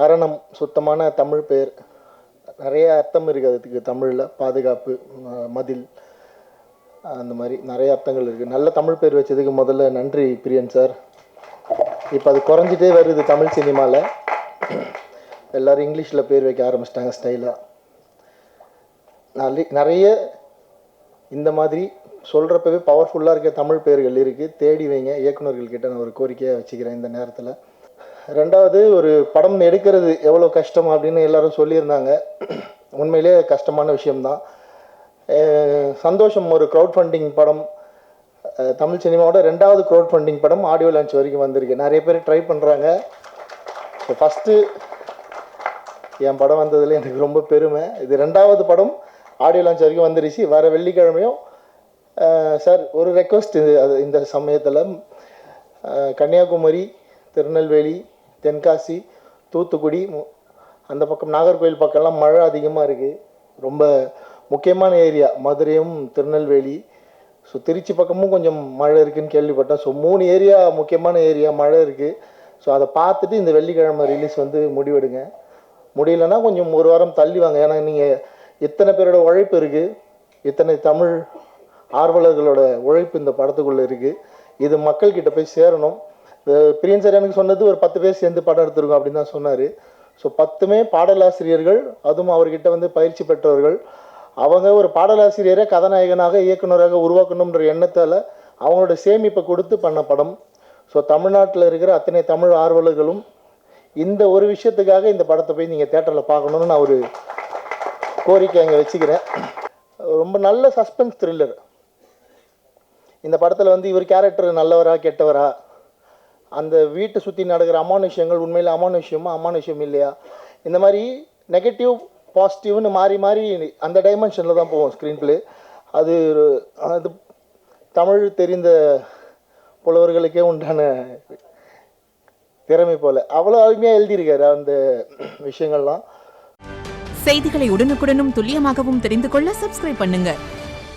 அரணம் சுத்தமான தமிழ் பெயர். நிறைய அர்த்தம் இருக்குது அதுக்கு தமிழில். பாதுகாப்பு, மதில், அந்த மாதிரி நிறைய அர்த்தங்கள் இருக்குது. நல்ல தமிழ் பேர் வச்சதுக்கு முதல்ல நன்றி பிரியன் சார். இப்போ அது குறைஞ்சிட்டே வருது தமிழ் சினிமாவில். எல்லோரும் இங்கிலீஷில் பேர் வைக்க ஆரம்பிச்சிட்டாங்க ஸ்டைலாக. நிறைய இந்த மாதிரி சொல்கிறப்பவே பவர்ஃபுல்லாக இருக்க தமிழ் பேர்கள் இருக்குது. தேடி வைங்க. இயக்குநர்கள்கிட்ட நான் ஒரு கோரிக்கையாக வச்சுக்கிறேன் இந்த நேரத்தில். ரெண்டாவது, ஒரு படம் எடுக்கிறது எவ்வளோ கஷ்டம் அப்படின்னு எல்லோரும் சொல்லியிருந்தாங்க. உண்மையிலே கஷ்டமான விஷயம்தான். சந்தோஷம் ஒரு க்ரௌட் ஃபண்டிங் படம், தமிழ் சினிமாவோட 2வது க்ரௌட் ஃபண்டிங் படம் ஆடியோ லான்ச் வரைக்கும் வந்திருக்கு. நிறைய பேர் ட்ரை பண்ணுறாங்க. ஸோ ஃபஸ்ட்டு என் படம் வந்ததில் எனக்கு ரொம்ப பெருமை. இது 2வது படம் ஆடியோ லான்ச் வரைக்கும் வந்துருச்சு. வர வெள்ளிக்கிழமையும் சார் ஒரு ரெக்வஸ்ட், அது இந்த சமயத்தில் கன்னியாகுமரி, திருநெல்வேலி, தென்காசி, தூத்துக்குடி, அந்த பக்கம் நாகர்கோவில் பக்கம்லாம் மழை அதிகமாக இருக்குது. ரொம்ப முக்கியமான ஏரியா மதுரையும் திருநெல்வேலி. ஸோ திருச்சி பக்கமும் கொஞ்சம் மழை இருக்குதுன்னு கேள்விப்பட்டேன். ஸோ 3 ஏரியா முக்கியமான ஏரியா மழை இருக்குது. ஸோ அதை பார்த்துட்டு இந்த வெள்ளிக்கிழமை ரிலீஸ் வந்து முடிவெடுங்க. முடியலன்னா கொஞ்சம் ஒரு வாரம் தள்ளி வாங்க. ஏன்னா நீங்கள் இத்தனை பேரோட உழைப்பு இருக்குது, இத்தனை தமிழ் ஆர்வலர்களோட உழைப்பு இந்த படத்துக்குள்ளே இருக்குது. இது மக்கள்கிட்ட போய் சேரணும். பிரியன் சார் எனக்கு சொன்னது ஒரு 10 பேர் சேர்ந்து படம் எடுத்துருக்கோம் அப்படின்னு தான் சொன்னார். ஸோ 10மே பாடலாசிரியர்கள், அதுவும் அவர்கிட்ட வந்து பயிற்சி பெற்றவர்கள். அவங்க ஒரு பாடலாசிரியரை கதாநாயகனாக இயக்குநராக உருவாக்கணுன்ற எண்ணத்தால் அவங்களோட சேமிப்பை கொடுத்து பண்ண படம். ஸோ தமிழ்நாட்டில் இருக்கிற அத்தனை தமிழ் ஆர்வலர்களும் இந்த ஒரு விஷயத்துக்காக இந்த படத்தை போய் நீங்கள் தேட்டரில் பார்க்கணுன்னு நான் ஒரு கோரிக்கை அங்கே வச்சுக்கிறேன். ரொம்ப நல்ல சஸ்பென்ஸ் த்ரில்லர். இந்த படத்தில் வந்து இவர் கேரக்டர் நல்லவரா கெட்டவரா, அந்த வீட்டை சுற்றி நடக்கிற அமானுஷ்யங்கள் உண்மையில் அமானுஷ்யமா அமானுஷ்யம் இல்லையா, இந்த மாதிரி நெகட்டிவ் பாசிட்டிவ்னு மாறி மாறி அந்த டைமென்ஷனில் தான் போவோம் ஸ்க்ரீன் பிளே. அது தமிழ் தெரிந்த புலவர்களுக்கே உண்டான திறமை போல் அவ்வளோ அருமையாக எழுதியிருக்காரு அந்த விஷயங்கள்லாம். செய்திகளை உடனுக்குடனும் துல்லியமாகவும் தெரிந்து கொள்ள சப்ஸ்கிரைப் பண்ணுங்க.